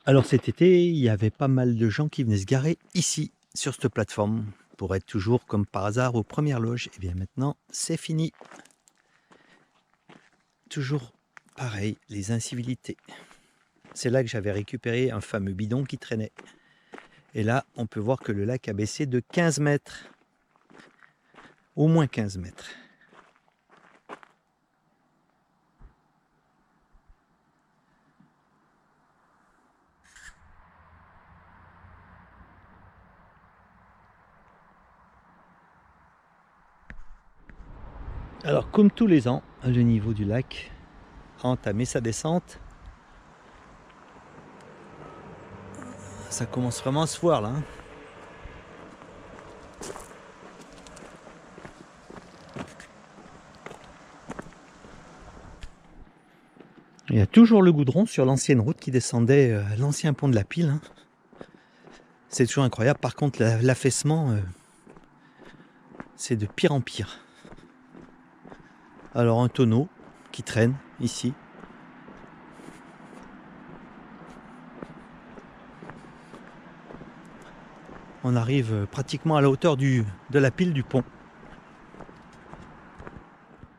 Alors cet été, il y avait pas mal de gens qui venaient se garer ici, sur cette plateforme, pour être toujours, comme par hasard, aux premières loges. Et bien maintenant, c'est fini. Toujours pareil, les incivilités. C'est là que j'avais récupéré un fameux bidon qui traînait. Et là, on peut voir que le lac a baissé de 15 mètres. Au moins 15 mètres. Alors, comme tous les ans, le niveau du lac a entamé sa descente. Ça commence vraiment à se voir là. Il y a toujours le goudron sur l'ancienne route qui descendait l'ancien pont de la Pile. Hein. C'est toujours incroyable. Par contre, l'affaissement, c'est de pire en pire. Alors un tonneau qui traîne ici. On arrive pratiquement à la hauteur de la pile du pont.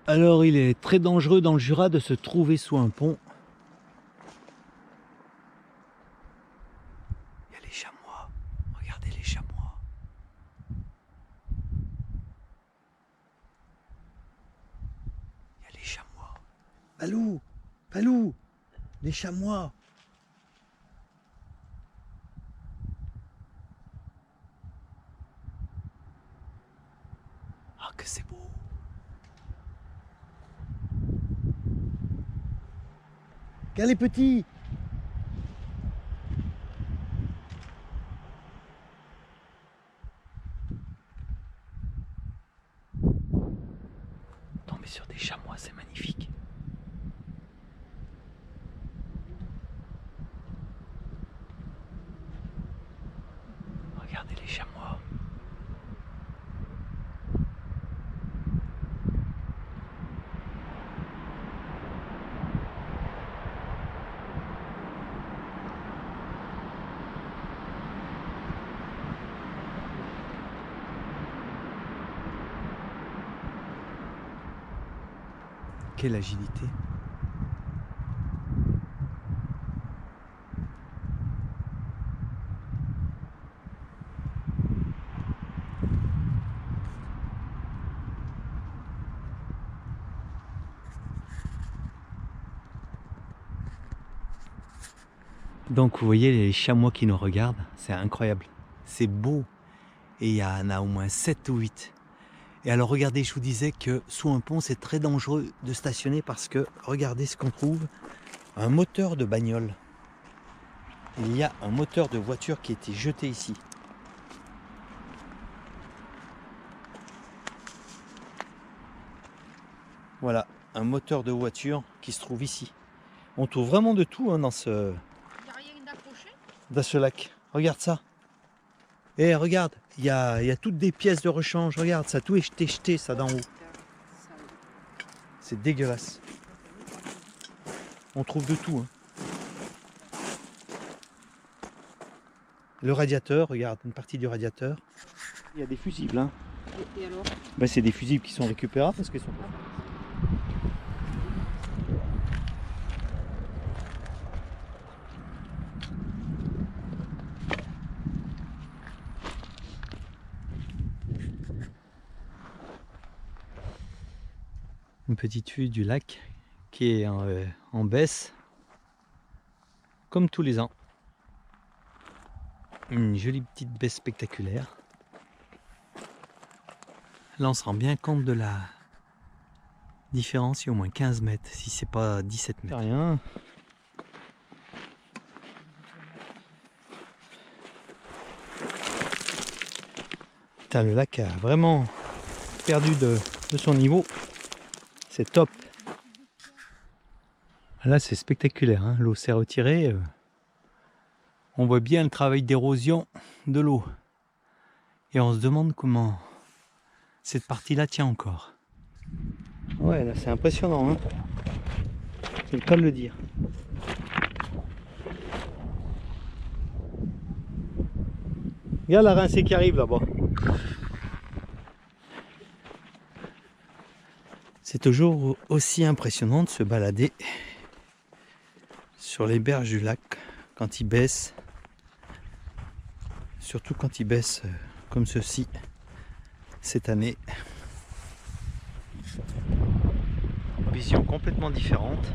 Alors il est très dangereux dans le Jura de se trouver sous un pont. Il y a les chamois. Regardez les chamois. Il y a les chamois. Palou, Palou, les chamois. Ah que c'est beau. Regarde les petits. Tomber sur des chamois, c'est magnifique. Regardez les chamois. Quelle agilité. Donc vous voyez les chamois qui nous regardent, c'est incroyable. C'est beau. Et il y en a au moins 7 ou 8. Et alors regardez, je vous disais que sous un pont c'est très dangereux de stationner parce que regardez ce qu'on trouve, un moteur de bagnole. Il y a un moteur de voiture qui a été jeté ici. Voilà, un moteur de voiture qui se trouve ici. On trouve vraiment de tout hein, dans ce lac. Regarde ça. Et regarde, il y a toutes des pièces de rechange. Regarde, ça a tout été jeté ça d'en haut. C'est dégueulasse. On trouve de tout. Hein. Le radiateur, regarde, une partie du radiateur. Il y a des fusibles. Hein. Et alors Ben, c'est des fusibles qui sont récupérables parce qu'ils sont pas. Une petite vue du lac qui est en baisse, comme tous les ans. Une jolie petite baisse spectaculaire. Là on se rend bien compte de la différence, il y a au moins 15 mètres, si c'est pas 17 mètres. Rien. Putain, le lac a vraiment perdu de son niveau. C'est top. Là c'est spectaculaire, hein. L'eau s'est retirée. On voit bien le travail d'érosion de l'eau. Et on se demande comment cette partie-là tient encore. Ouais, là c'est impressionnant, hein. C'est le cas de le dire. Regarde la rincée qui arrive là-bas. C'est toujours aussi impressionnant de se balader sur les berges du lac quand il baisse. Surtout quand il baisse comme ceci cette année. Vision complètement différente.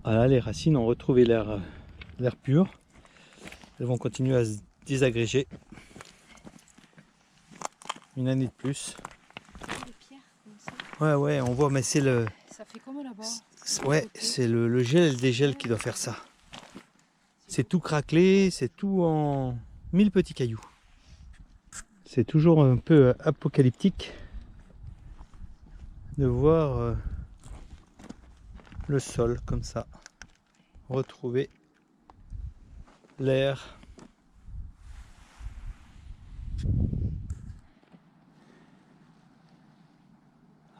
Voilà, les racines ont retrouvé l'air pur. Elles vont continuer à se désagréger. Une année de plus. Les pierres, comme ça. Ouais, on voit, mais c'est le... Ça fait comme là-bas. Ouais, c'est le gel et le dégel qui doit faire ça. C'est tout craquelé, c'est tout en 1000 petits cailloux. C'est toujours un peu apocalyptique de voir le sol comme ça, retrouver l'air.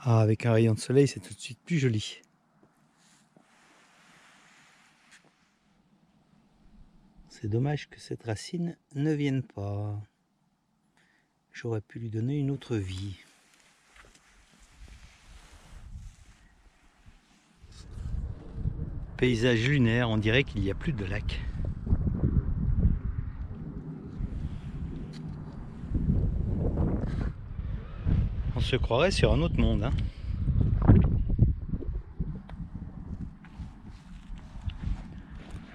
Ah, avec un rayon de soleil, c'est tout de suite plus joli. C'est dommage que cette racine ne vienne pas. J'aurais pu lui donner une autre vie. Paysage lunaire, on dirait qu'il n'y a plus de lac. On se croirait sur un autre monde, hein.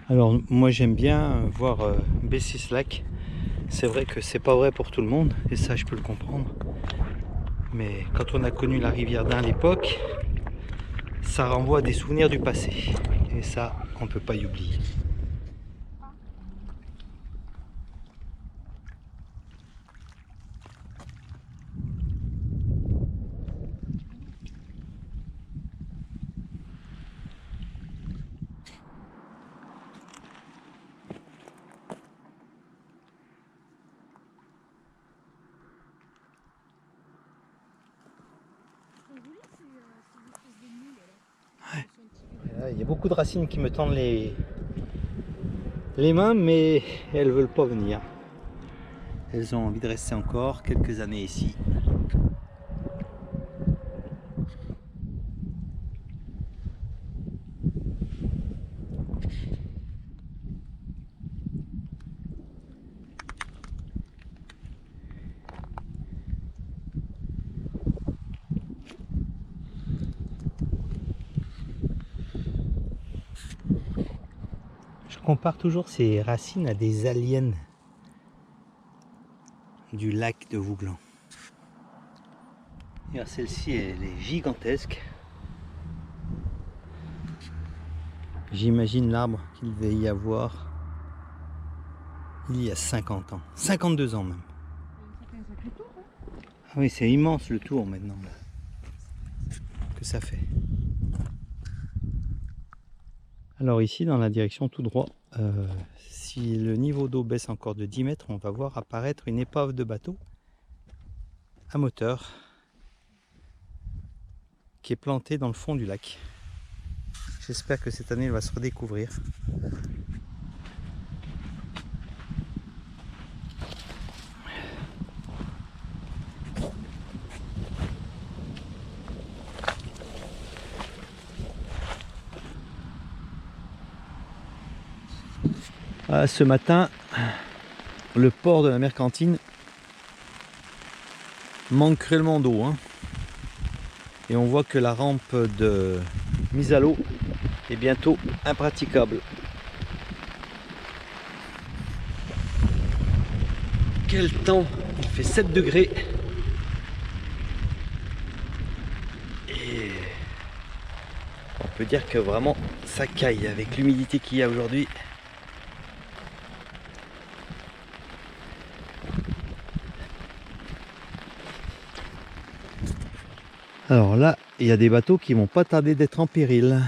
Alors moi j'aime bien voir baisser ce lac. C'est vrai que c'est pas vrai pour tout le monde, et ça je peux le comprendre. Mais quand on a connu la rivière d'Ain à l'époque, ça renvoie à des souvenirs du passé. Et ça, on peut pas y oublier. Il y a beaucoup de racines qui me tendent les mains, mais elles veulent pas venir. Elles ont envie de rester encore quelques années ici. Je compare toujours ces racines à des aliens du lac de Vouglan. Celle-ci, elle est gigantesque. J'imagine l'arbre qu'il devait y avoir il y a 50 ans, 52 ans même. Ah oui, c'est immense le tour maintenant là, que ça fait. Alors ici, dans la direction tout droit, si le niveau d'eau baisse encore de 10 mètres, on va voir apparaître une épave de bateau à moteur qui est plantée dans le fond du lac. J'espère que cette année, elle va se redécouvrir. Ah, ce matin, le port de la Mercantine manque cruellement d'eau, hein. Et on voit que la rampe de mise à l'eau est bientôt impraticable. Quel temps! Il fait 7 degrés. Et on peut dire que vraiment ça caille avec l'humidité qu'il y a aujourd'hui. Alors là, il y a des bateaux qui vont pas tarder d'être en péril.